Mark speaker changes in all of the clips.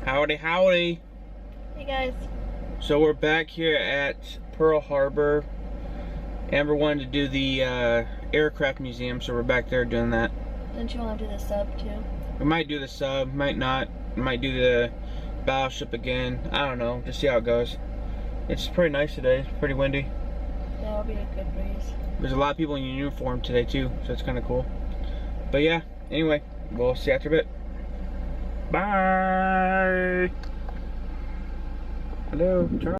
Speaker 1: Howdy, howdy.
Speaker 2: Hey guys.
Speaker 1: So we're back here at Pearl Harbor. Amber wanted to do the aircraft museum, so we're back there doing that.
Speaker 2: Don't you want to do the sub too?
Speaker 1: We might do the sub, might not. We might do the battleship again. I don't know. Just see how it goes. It's pretty nice today. It's pretty windy.
Speaker 2: Yeah, it'll be a good breeze.
Speaker 1: There's a lot of people in uniform today too, so it's kind of cool. But yeah, anyway, we'll see you after a bit. Bye. Hello, turn on.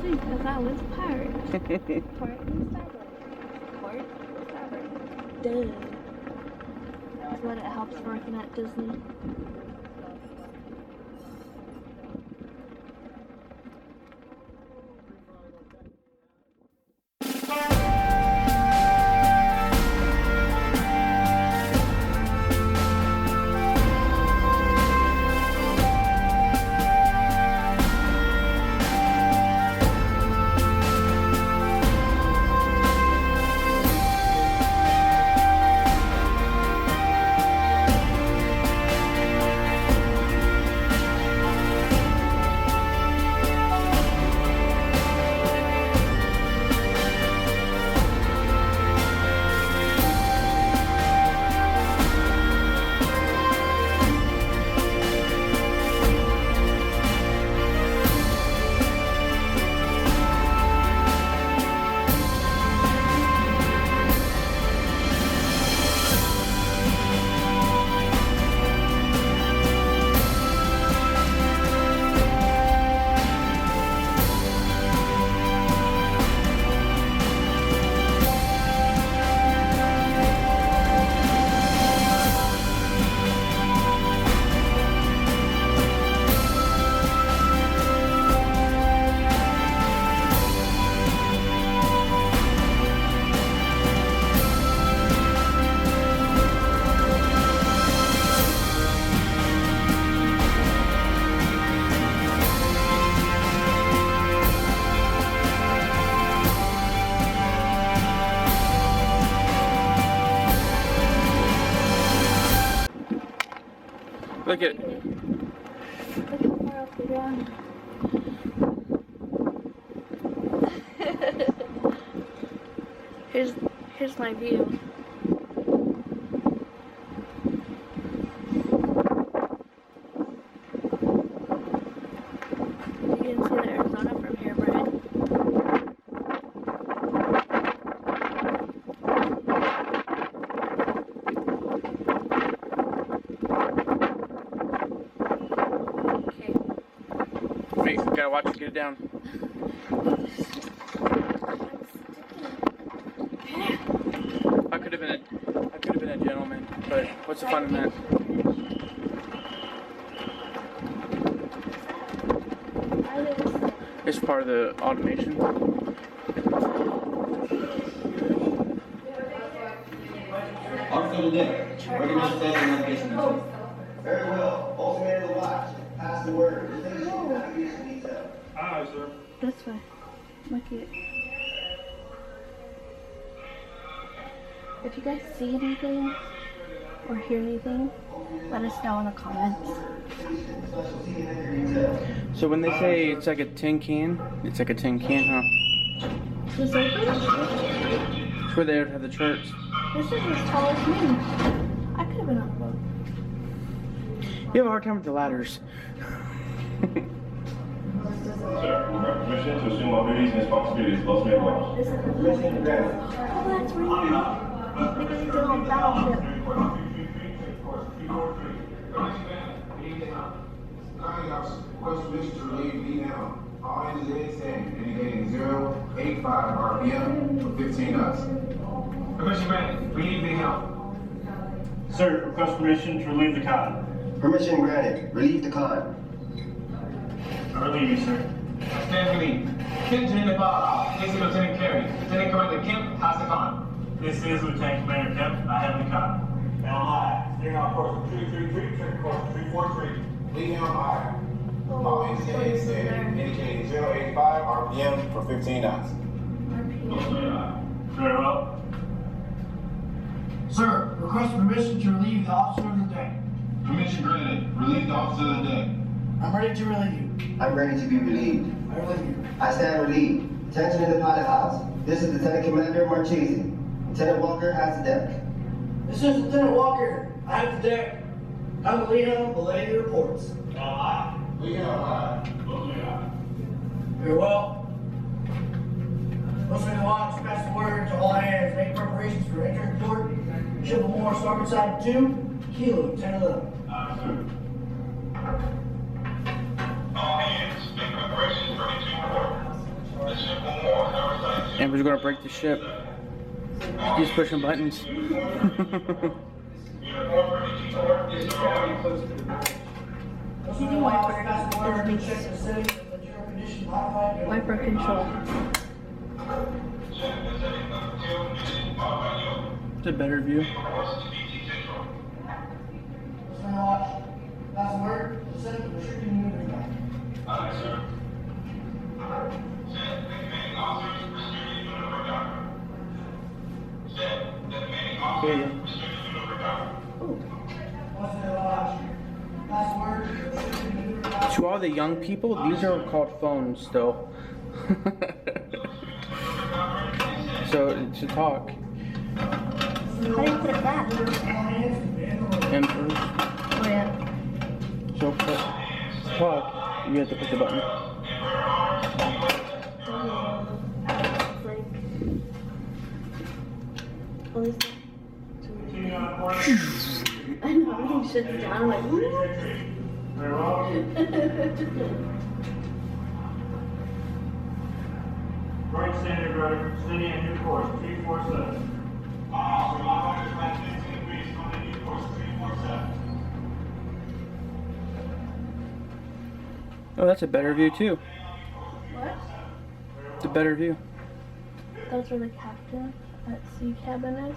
Speaker 2: Because I was pirate. Port and starboard. Port, starboard. Duh. That's what it helps working at Disney.
Speaker 1: Look at
Speaker 2: Look how far off the ground. Here's my view. You can see the Arizona from here, Brian.
Speaker 1: Wait, gotta watch it get it down. I could have been a gentleman, but what's the fun in that? part of the automation.
Speaker 3: Officer of the day. Recognition status and navigation details. Very well. Ultimate of the watch. Pass the word. Navigation detail.
Speaker 4: Aye, sir.
Speaker 2: This way. Look at it. If you guys see anything or hear anything, let us know in the comments.
Speaker 1: So when they say it's like a tin can, it's like a tin can, huh?
Speaker 2: This open?
Speaker 1: It's where they would have the charts.
Speaker 2: This is as tall as me. I could have been on a boat.
Speaker 1: You have a hard time with the ladders.
Speaker 4: Sir, you have permission to assume all duties and responsibilities of ultimate watch.
Speaker 2: This is the oh, that's right. Look at these on Battleship.
Speaker 3: Request permission to relieve V now. All engines in indicating 085 RPM for 15 knots.
Speaker 5: Permission granted. Relieve the helm.
Speaker 4: Sir, request permission to relieve the con.
Speaker 3: Permission granted. Relieve the con.
Speaker 4: I relieve you, sir.
Speaker 5: Stand relieved. Lieutenant Nepal. This is Lieutenant Carey. Lieutenant Commander Kemp has the con.
Speaker 4: This is Lieutenant Commander Kemp. I have the con.
Speaker 5: Helm high. Steering on course 333. Turn course 343.
Speaker 3: Lead helm high. All engines in indicating 085 RPM for 15 knots.
Speaker 4: Very well.
Speaker 6: Sir, request permission to relieve the officer of the day.
Speaker 5: Permission granted. Relieve the officer of the day.
Speaker 6: I'm ready to relieve you.
Speaker 3: I'm ready to be relieved.
Speaker 6: I relieve you.
Speaker 3: I stand relieved. Attention in the pilot house. This is Lieutenant Commander Marchese. Lieutenant Walker has the deck.
Speaker 6: This is Lieutenant Walker. I have the deck. I'm the lead helm, belay the reports.
Speaker 3: Lead helm high.
Speaker 6: Very well. Listening to the watch, pass the word to all hands. Make preparations for entering port. Ship Moore, starboard side 2, Kilo, 1011.
Speaker 4: Aye, sir.
Speaker 5: All hands. Make preparations for entering port. The ship will moor. Starboard side 2.
Speaker 1: Amber's gonna break the ship. She's pushing buttons.
Speaker 6: Listening to the watch, pass the word to check the settings of the general condition modified.
Speaker 2: Wiper control.
Speaker 1: It's a better view.
Speaker 6: Listening to the watch, pass the word to set the restricting movement back.
Speaker 5: Aye, sir. Set the commanding officers restricted unit dock. Set the commanding
Speaker 1: Here you
Speaker 5: officers
Speaker 1: go.
Speaker 5: restricted unit dock.
Speaker 6: Listening to the watch, pass the word to restricting movement back.
Speaker 1: To all the young people, these are called phones still. So to talk.
Speaker 2: How do you put it back?
Speaker 1: And
Speaker 2: Oh yeah.
Speaker 1: so to talk, you have to push the button.
Speaker 2: It's like, well, there's
Speaker 4: Continue on course.
Speaker 2: I know, everything shuts down. I'm like,
Speaker 4: Very well. Right standard rudder, steady and new course, 347.
Speaker 5: Officer, lock on this 15 degrees on the new course 347.
Speaker 1: Oh, that's a better view too.
Speaker 2: what?
Speaker 1: It's a better view.
Speaker 2: That's where the captain at sea cabin is.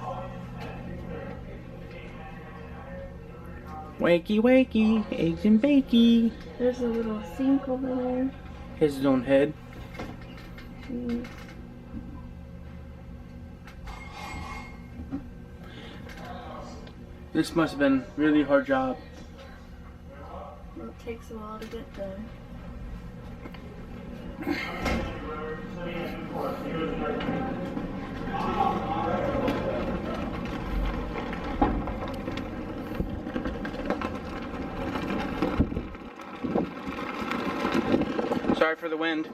Speaker 1: Wakey, wakey, eggs and bakey.
Speaker 2: There's a little sink over there.
Speaker 1: His own head.
Speaker 2: Jeez.
Speaker 1: This must have been a really hard job.
Speaker 2: Well, it takes a while to get there.
Speaker 4: Steady and new course, here's the direction.
Speaker 1: Sorry for the wind.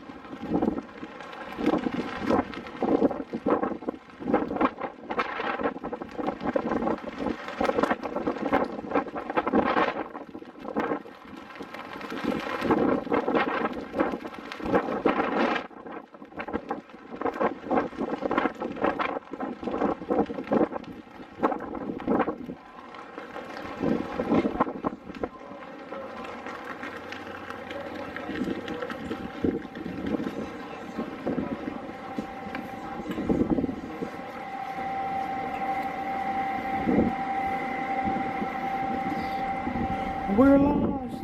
Speaker 1: We're lost.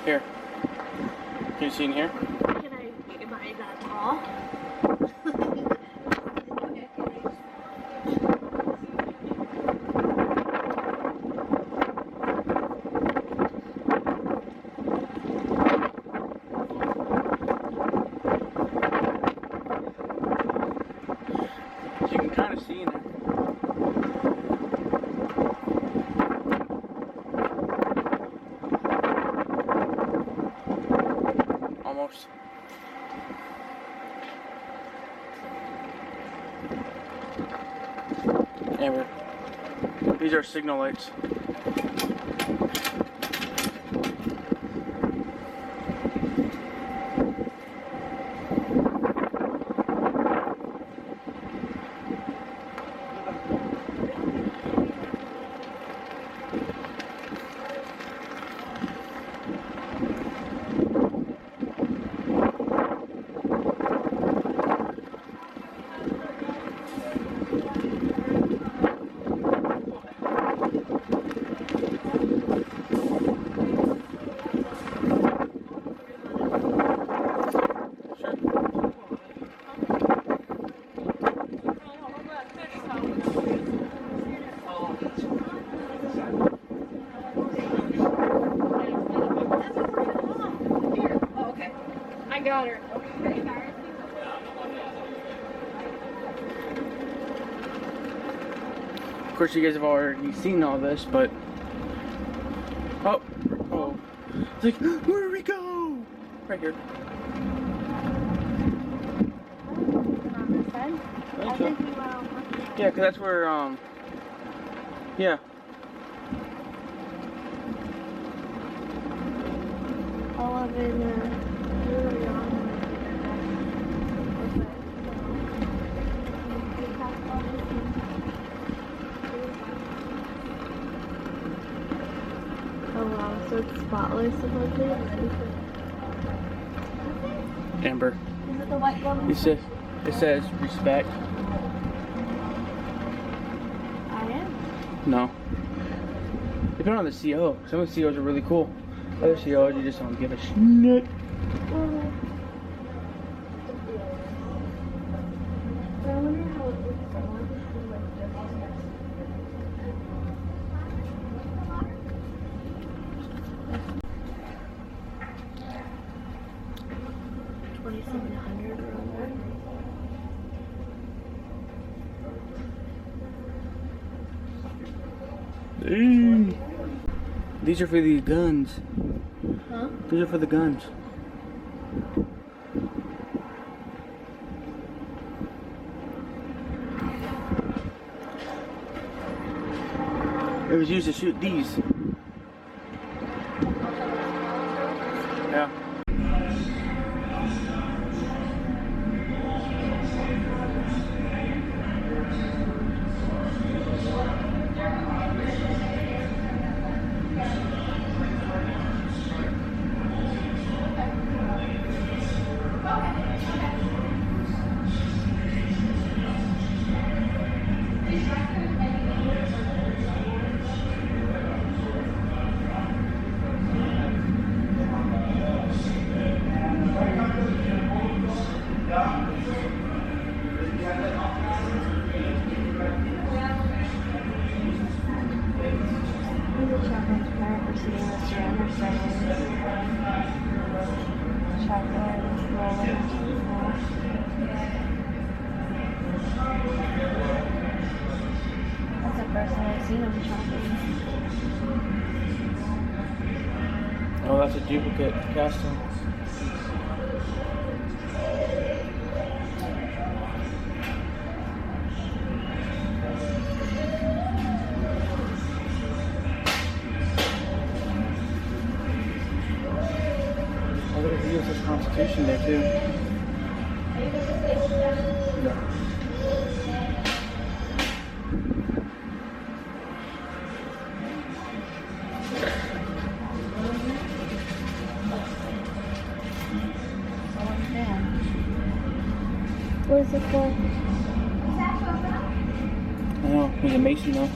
Speaker 1: Here. Can you see in here?
Speaker 2: Can I buy that tall?
Speaker 1: You can kind of see in there. Almost. Amber. These are signal lights.
Speaker 2: I got her.
Speaker 1: Of course, you guys have already seen all this, but oh, it's like, where do we go? Right here.
Speaker 2: On this side? I think we went over.
Speaker 1: Yeah, cause that's where yeah.
Speaker 2: All of it. Really on. Oh wow, so it's spotless supposedly?
Speaker 1: Amber.
Speaker 2: Is it the white glove?
Speaker 1: It says respect.
Speaker 2: I am.
Speaker 1: No. Depending on the CO. Some of the COs are really cool. Other COs you just don't give a shit.
Speaker 2: I wonder how it looks on. $2,700 around there.
Speaker 1: Dang. These are for the guns.
Speaker 2: Huh?
Speaker 1: These are for the guns. It was used to shoot these. Yeah.
Speaker 2: That's the first time I've seen him chopping.
Speaker 1: Oh, that's a duplicate casting. Oh, there's the USS Constitution there too. Yeah.
Speaker 2: is it for?
Speaker 1: I don't know. He's a Mason though.